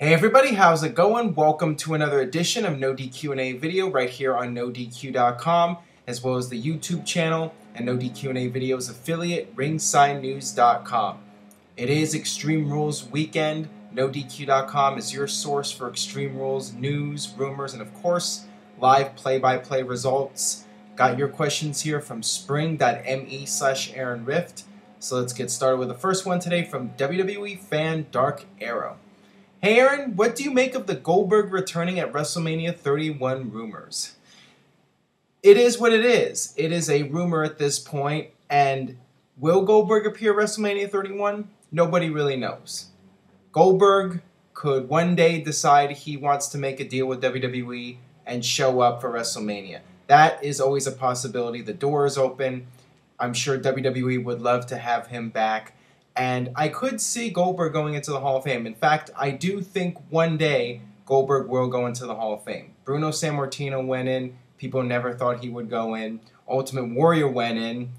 Hey everybody, how's it going? Welcome to another edition of NoDQ&A video right here on NoDQ.com, as well as the YouTube channel and NoDQ&A videos affiliate, RingsideNews.com. It is Extreme Rules weekend. NoDQ.com is your source for Extreme Rules news, rumors, and of course, live play-by-play results. Got your questions here from spring.me/Aaron Rift. So let's get started with the first one today from WWE fan Dark Arrow. Hey Aaron, what do you make of the Goldberg returning at Wrestlemania 31 rumors? It is what it is. It is a rumor at this point, and will Goldberg appear at WrestleMania 31? Nobody really knows. Goldberg could one day decide he wants to make a deal with WWE and show up for WrestleMania. That is always a possibility. The door is open. I'm sure WWE would love to have him back. And I could see Goldberg going into the Hall of Fame. In fact, I do think one day Goldberg will go into the Hall of Fame. Bruno Sammartino went in. People never thought he would go in. Ultimate Warrior went in.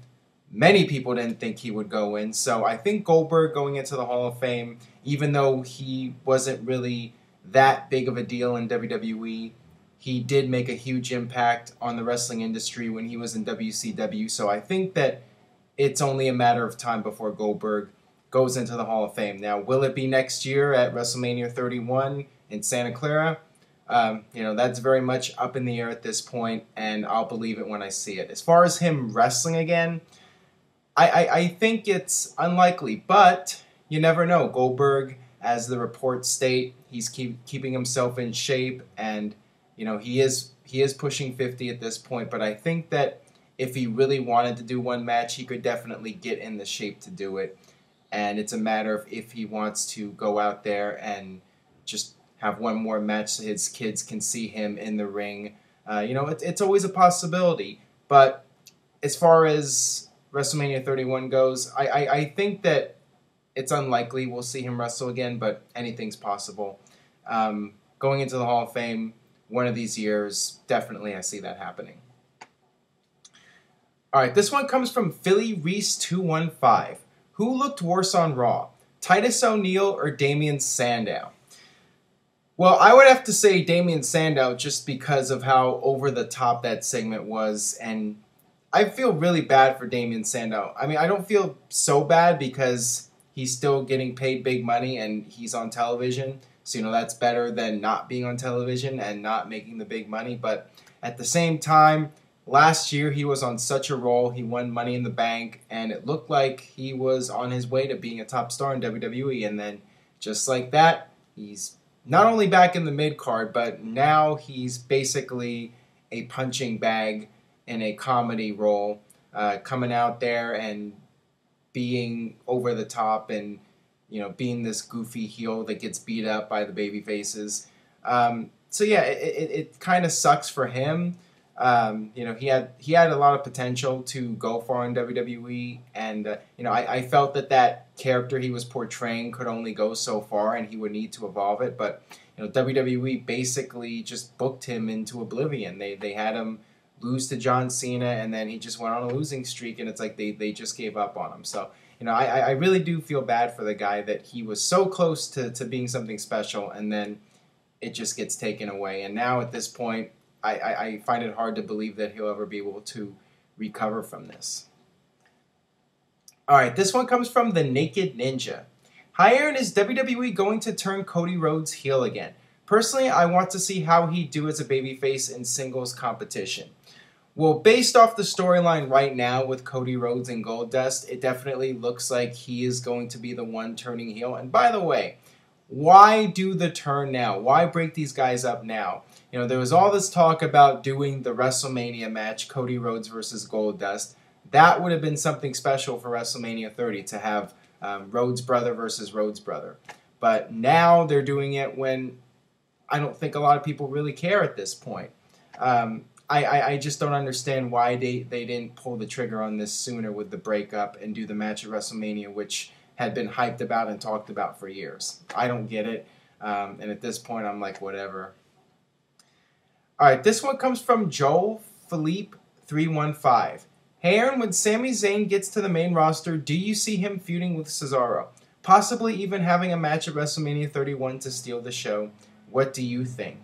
Many people didn't think he would go in. So I think Goldberg going into the Hall of Fame, even though he wasn't really that big of a deal in WWE, he did make a huge impact on the wrestling industry when he was in WCW. So I think that it's only a matter of time before Goldberg goes into the Hall of Fame. Now, will it be next year at WrestleMania 31 in Santa Clara? That's very much up in the air at this point, and I'll believe it when I see it. As far as him wrestling again, I think it's unlikely, but you never know. Goldberg, as the reports state, he's keeping himself in shape, and he is pushing 50 at this point, but I think that if he really wanted to do one match, he could definitely get in the shape to do it. And it's a matter of if he wants to go out there and just have one more match so his kids can see him in the ring. It's always a possibility. But as far as WrestleMania 31 goes, I think that it's unlikely we'll see him wrestle again, but anything's possible. Going into the Hall of Fame one of these years, definitely I see that happening. All right, this one comes from Philly Reese 215. Who looked worse on Raw, Titus O'Neil or Damien Sandow? Well, I would have to say Damien Sandow just because of how over the top that segment was, and I feel really bad for Damien Sandow. I mean, I don't feel so bad because he's still getting paid big money and he's on television, so that's better than not being on television and not making the big money, but at the same time, last year, he was on such a roll. He won Money in the Bank, and it looked like he was on his way to being a top star in WWE. And then, just like that, he's not only back in the mid-card, but now he's basically a punching bag in a comedy role, coming out there and being over the top and, being this goofy heel that gets beat up by the baby faces. So, yeah, it kind of sucks for him. He had a lot of potential to go far in WWE, and I felt that character he was portraying could only go so far, and he would need to evolve it. But WWE basically just booked him into oblivion. They had him lose to John Cena, and then he just went on a losing streak, and it's like they just gave up on him. So I really do feel bad for the guy that he was so close to being something special, and then it just gets taken away. And now at this point, I find it hard to believe that he'll ever be able to recover from this. All right, this one comes from the Naked Ninja. Hi, Aaron, is WWE going to turn Cody Rhodes heel again? Personally, I want to see how he'd do as a babyface in singles competition. Well, based off the storyline right now with Cody Rhodes and Goldust, it definitely looks like he is going to be the one turning heel. And by the way, why do the turn now? Why break these guys up now? There was all this talk about doing the WrestleMania match, Cody Rhodes versus Goldust. That would have been something special for WrestleMania 30 to have Rhodes' brother versus Rhodes' brother. But now they're doing it when I don't think a lot of people really care at this point. I just don't understand why they didn't pull the trigger on this sooner with the breakup and do the match at WrestleMania, which had been hyped about and talked about for years. I don't get it. And at this point, I'm like, whatever. All right, this one comes from Joel Philippe 315. Hey Aaron, when Sami Zayn gets to the main roster, do you see him feuding with Cesaro? possibly even having a match at WrestleMania 31 to steal the show. What do you think?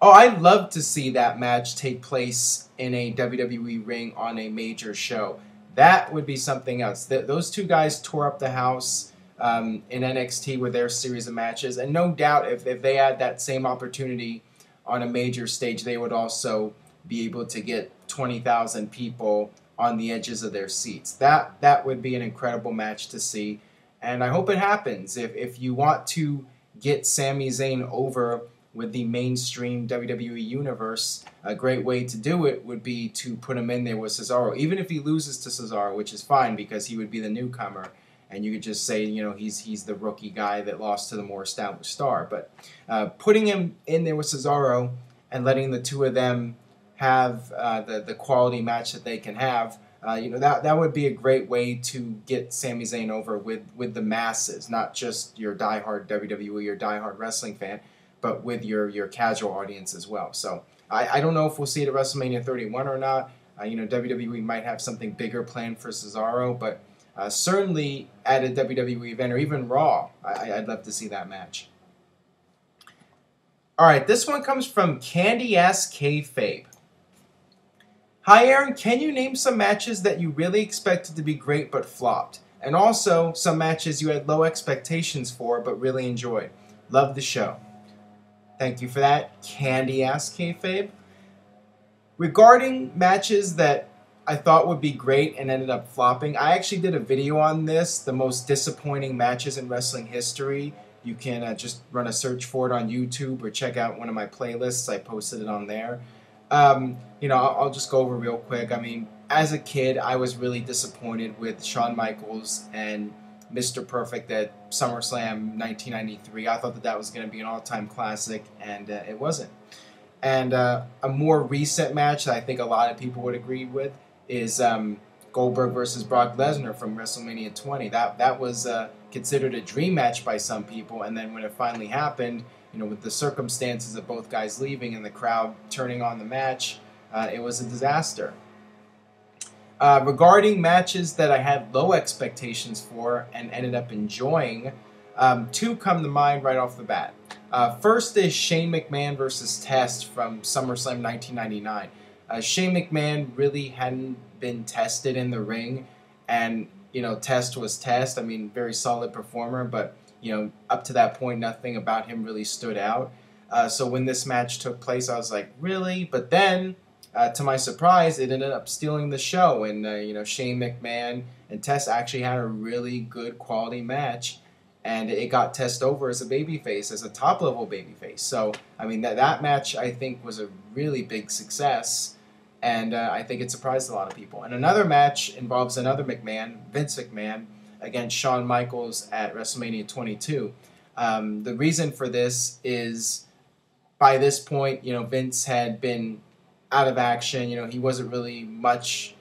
Oh, I'd love to see that match take place in a WWE ring on a major show. That would be something else. Those two guys tore up the house in NXT with their series of matches, and no doubt if they had that same opportunity on a major stage, they would also be able to get 20,000 people on the edges of their seats. That would be an incredible match to see, and I hope it happens. If you want to get Sami Zayn over with the mainstream WWE universe, a great way to do it would be to put him in there with Cesaro. Even if he loses to Cesaro, which is fine because he would be the newcomer, and you could just say, you know, he's the rookie guy that lost to the more established star. But putting him in there with Cesaro and letting the two of them have the quality match that they can have, that would be a great way to get Sami Zayn over with the masses, not just your diehard WWE or diehard wrestling fan, but with your casual audience as well. So I don't know if we'll see it at WrestleMania 31 or not. WWE might have something bigger planned for Cesaro, but certainly at a WWE event or even Raw, I'd love to see that match. All right, this one comes from Candy Ass Kayfabe. Hi Aaron, can you name some matches that you really expected to be great but flopped? And also some matches you had low expectations for but really enjoyed. Love the show. Thank you for that, Candy Ass Kayfabe. Regarding matches that I thought would be great and ended up flopping, I actually did a video on this, the most disappointing matches in wrestling history. You can just run a search for it on YouTube or check out one of my playlists. I posted it on there. I'll just go over real quick. I mean, as a kid, I was really disappointed with Shawn Michaels and Mr. Perfect at SummerSlam 1993. I thought that was going to be an all-time classic, and it wasn't. And a more recent match that I think a lot of people would agree with is Goldberg versus Brock Lesnar from WrestleMania 20. That was considered a dream match by some people, and then when it finally happened, with the circumstances of both guys leaving and the crowd turning on the match, it was a disaster. Regarding matches that I had low expectations for and ended up enjoying, two come to mind right off the bat. First is Shane McMahon versus Test from SummerSlam 1999. Shane McMahon really hadn't been tested in the ring, and Test was Test. I mean, very solid performer, but up to that point, nothing about him really stood out. So when this match took place, I was like, really? But then, to my surprise, it ended up stealing the show, and Shane McMahon and Test actually had a really good quality match, and it got Test over as a babyface, as a top-level babyface. So, I mean, that match, I think, was a really big success, and I think it surprised a lot of people. And another match involves another McMahon, Vince McMahon, against Shawn Michaels at WrestleMania 22. The reason for this is, by this point, Vince had been out of action. He wasn't really much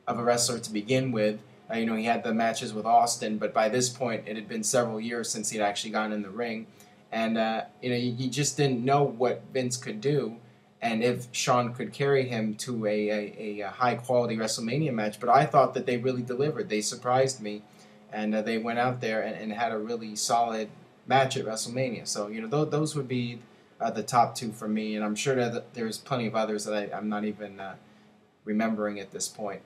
of a wrestler to begin with. He had the matches with Austin, but by this point, it had been several years since he'd actually gotten in the ring. And, you just didn't know what Vince could do and if Shawn could carry him to a high-quality WrestleMania match. But I thought that they really delivered. They surprised me, and they went out there and had a really solid match at WrestleMania. So, those would be the top two for me, and I'm sure that there's plenty of others that I'm not even remembering at this point.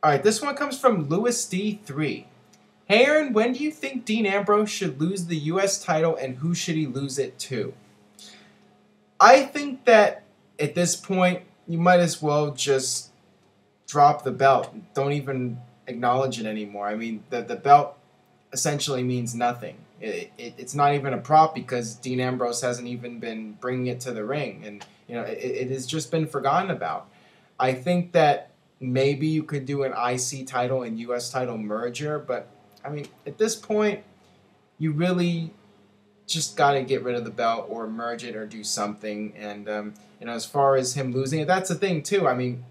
All right, this one comes from Louis D3. Hey Aaron, when do you think Dean Ambrose should lose the U.S. title, and who should he lose it to? I think that at this point, you might as well just drop the belt. Don't even acknowledge it anymore. I mean, the belt essentially means nothing. It's not even a prop because Dean Ambrose hasn't even been bringing it to the ring, and it has just been forgotten about. I think that maybe you could do an IC title and US title merger, but I mean, at this point, you really just got to get rid of the belt or merge it or do something. And as far as him losing it, that's the thing too. I mean,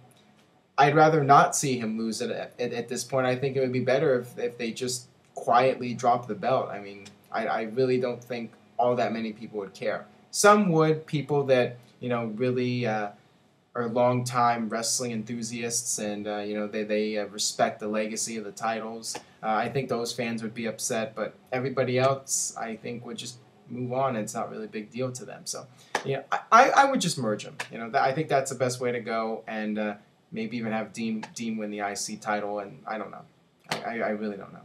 I'd rather not see him lose it at this point. I think it would be better if they just quietly drop the belt. I mean, I really don't think all that many people would care. Some would, people that really are are longtime wrestling enthusiasts, and they respect the legacy of the titles. I think those fans would be upset, but everybody else, I think, would just move on. And it's not really a big deal to them. So, I would just merge them. I think that's the best way to go, and maybe even have Dean win the IC title. And I don't know. I really don't know.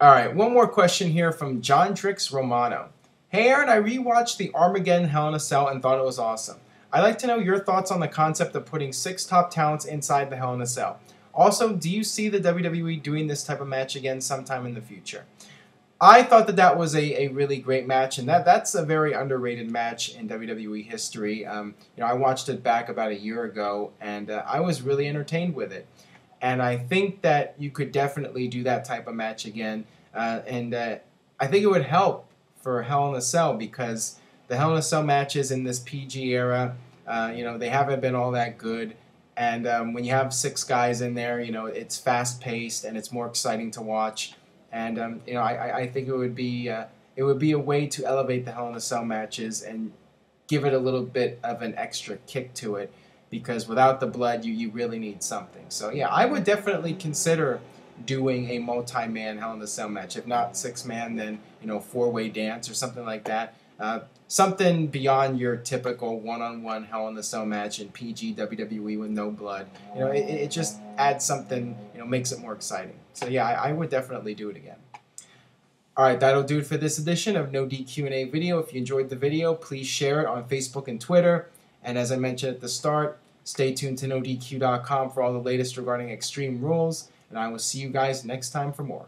All right, one more question here from John Trix Romano. Hey Aaron, I rewatched the Armageddon Hell in a Cell and thought it was awesome. I'd like to know your thoughts on the concept of putting 6 top talents inside the Hell in a Cell. Also, do you see the WWE doing this type of match again sometime in the future? I thought that was a really great match, and that's a very underrated match in WWE history. I watched it back about a year ago, and I was really entertained with it. And I think that you could definitely do that type of match again. And I think it would help for Hell in a Cell, because the Hell in a Cell matches in this PG era, they haven't been all that good. And when you have 6 guys in there, it's fast-paced and it's more exciting to watch. And I think it would be a way to elevate the Hell in a Cell matches and give it a little bit of an extra kick to it. Because without the blood, you really need something. So, yeah, I would definitely consider doing a multi-man Hell in a Cell match. If not 6-man, then, 4-way dance or something like that. Something beyond your typical one-on-one Hell in a Cell match in PG WWE with no blood. It just adds something, makes it more exciting. So, yeah, I would definitely do it again. All right, that'll do it for this edition of No DQ&A video. If you enjoyed the video, please share it on Facebook and Twitter. And as I mentioned at the start, stay tuned to NoDQ.com for all the latest regarding Extreme Rules, and I will see you guys next time for more.